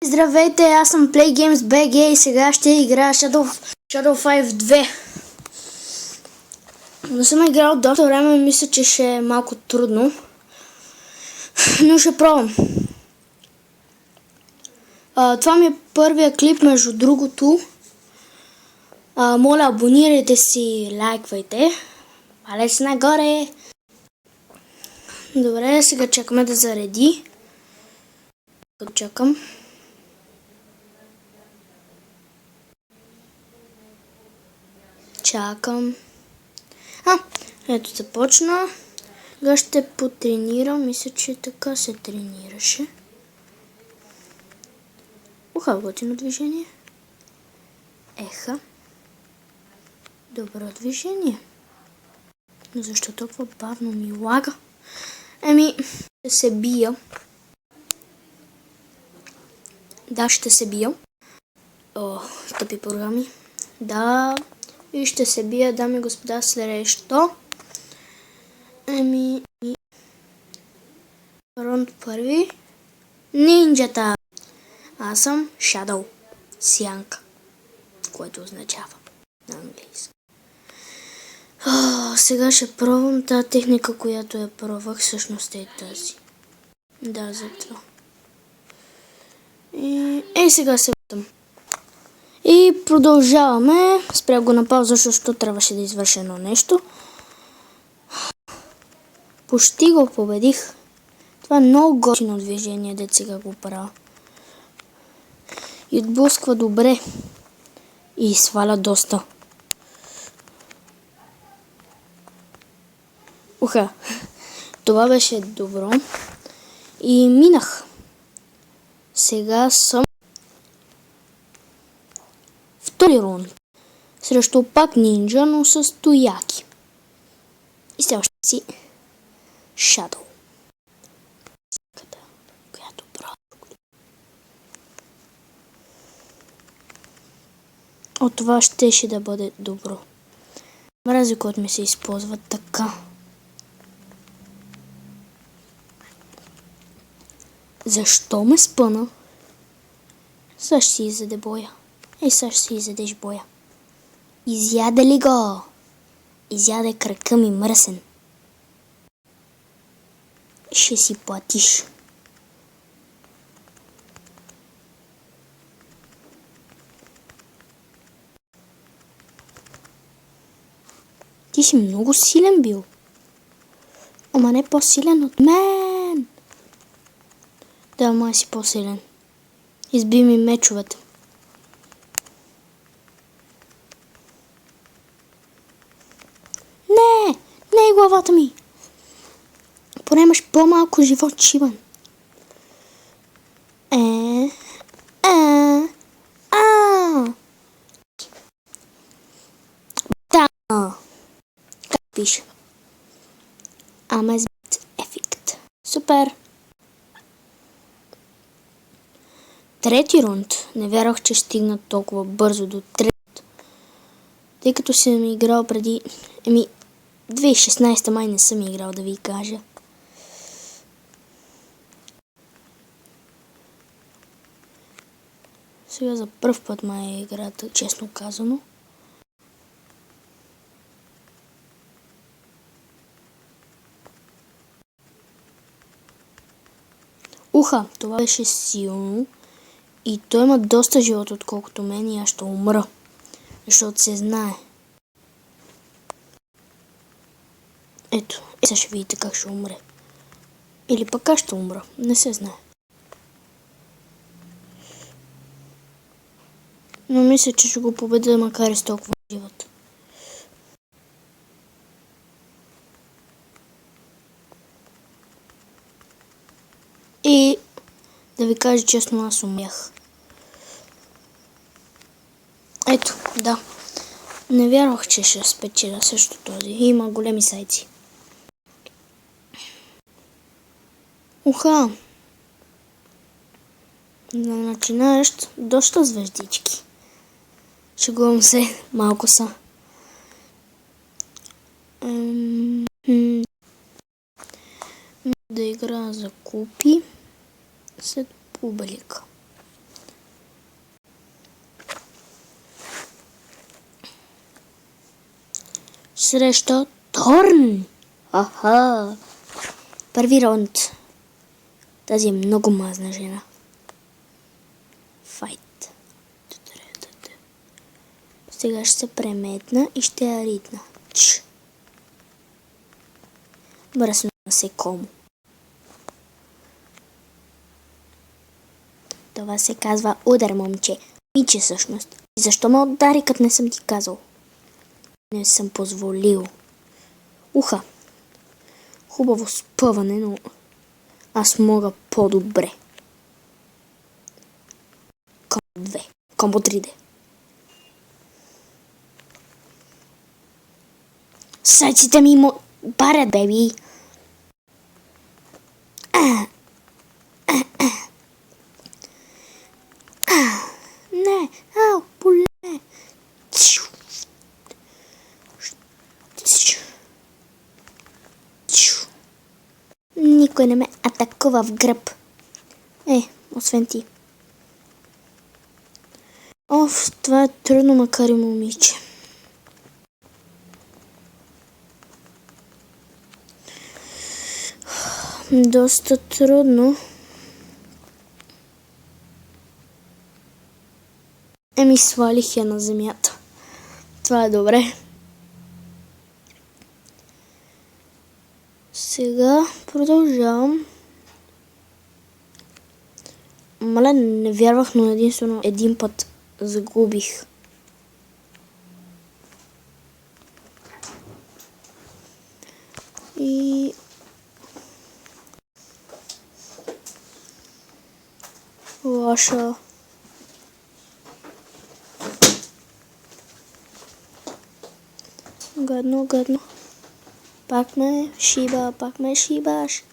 Здравейте, аз съм PlayGames.bg и сега ще играя Shadow Fight 2. Не съм играл доста време, мисля, че ще е малко трудно, но ще пробвам. Това ми е първия клип, между другото. Моля, абонирайте си, лайквайте. Палец нагоре. Добре, сега чакаме да зареди. Чакам. Чакам. Ето започна. Сега ще потренирам. Мисля, че така се тренираше. Готино движение. Добро движение. Но защо толкова бавно ми лага? Ще се бия. Да, ще се бия. Тъпи програми. Да. И ще се бия, дами и господа, срещу. Раунд първи. Нинджата. Аз съм Shadow. Сянка. Което означава на английски. Сега ще пробвам тази техника, която я пробвах. Всъщност е тази. Да, за това. И сега се въртам. И продължаваме. Спрях го на пауза, защото трябваше да извърша едно нещо. Почти го победих. Това е много готино движение, дет сега го правя. И отблъсква добре. И сваля доста. Това беше добро. И минах. Сега съм втори раунд. Срещу пак нинджа, но с стояки. И сега ще си Shadow. Която прави. Това щеше да бъде добро. Мрази, който ми се използва така. Защо ме спъна? Сега ще си изяде боя. Сега ще си изядеш боя. Изяде ли го? Изяде крака ми мръсен. Ще си платиш. Ти си много силен бил. Ама не по-силен от мен. Да, май си по-силен. Изби ми мечовете. Не е главата ми. Поне имаш по-малко живот, Шибан. Как пише? Amazbit ефект. Супер. Трети рунд. Не вярвах, че стигна толкова бързо до трети. Тъй като съм играл преди... 2016 май не съм играл, да ви кажа. Сега за пръв път май е играта, честно казано. Това беше силно. И той има доста живот, отколкото мен, и аз ще умра. Защото се знае. Ето, сега ще видите как ще умре. Или пък аз ще умра. Не се знае. Но мисля, че ще го победя, макар и с толкова живот. И да ви кажа честно, аз умрях. Ето, да. Не вярвах, че ще спечеля също този. Има големи сайци. На начинаещ доста звездички. Шегувам се, малко са. Да игра за купи след публика. срещу Торн. Аха. Първи раунд. Тази е много мазна жена. Файт. Сега ще се преметна и ще я ритна. Мръсно насекомо. Това се казва удар, момче. Миче всъщност. И защо ме удари, като не съм ти казал? Не съм позволил. Уха. Хубаво спъване, но аз мога по-добре. Комбо 2. Комбо 3D. Сайците ми му барят, беби. Не, поле. Никой не ме атакува в гръб. Освен ти. Това е трудно, макар и момиче. Доста трудно. Свалих я на земята. Това е добре. Сега продължавам. Мале, не вярвах, но единствено един път загубих. И... лоша. Гадно. Пак ме шибаш.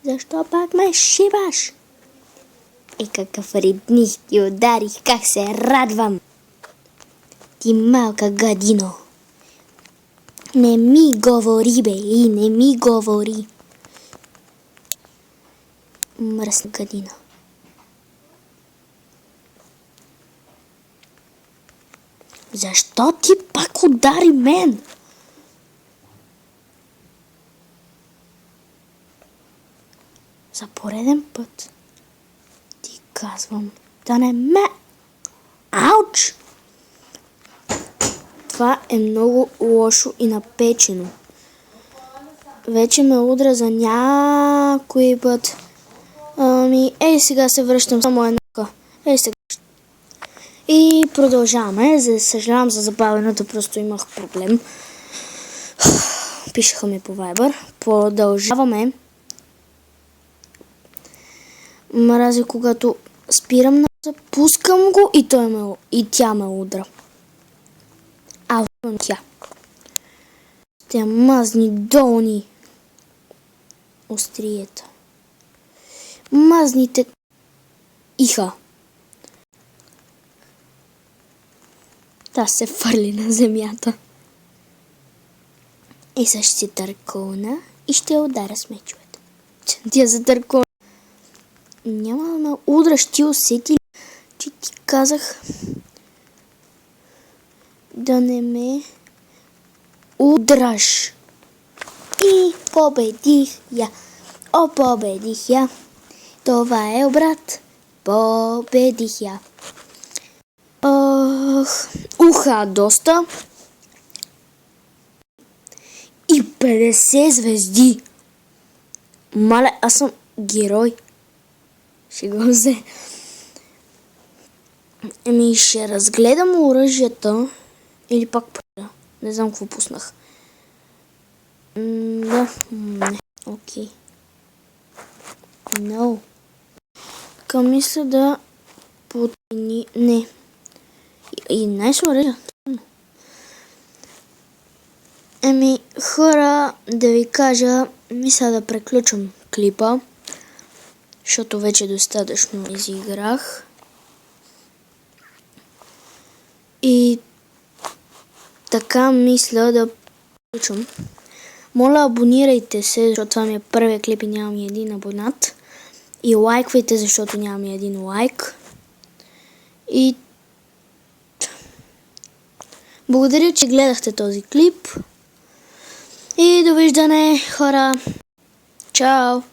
Защо пак ме шибаш? Какъв рибних ти ударих, как се радвам. Ти малка гадино. Не ми говори, бе, не ми говори. Мръсна гадина. Защо ти пак удари мен? За пореден път ти казвам да не ме... Ауч! Това е много лошо и напечено. Вече ме удра за някой път. Сега се връщам само една. Сега. И продължаваме. Съжалявам за забавеното, просто имах проблем. Пишеха ми по Viber. Продължаваме. Мрази, когато спирам на пускам го и тя ме удра. Тя. Те мазни долни остриета. Мазните иха. Та се фърли на земята. И сега ще си търкона и ще ударя с мечовете. Тя за търкона. Няма да ме удраш, ти усети, че ти казах да не ме удраш. И победих я. Победих я. Това е обрат. Победих я. Уха, доста. И 50 звезди. Мале, аз съм герой. Шегувам се. Ще разгледам оръжията. Или пак първа. Не знам какво пуснах. Да. Не. Окей. No. Така мисля да потени... Не. И най-оръжия. Хора, да ви кажа, мисля да преключвам клипа, защото вече достатъчно изиграх. И така мисля да приключвам. Моля, абонирайте се, защото това ми е първият клип и нямам и един абонат. И лайквайте, защото нямам и един лайк. И благодаря, че гледахте този клип. И довиждане, хора. Чао!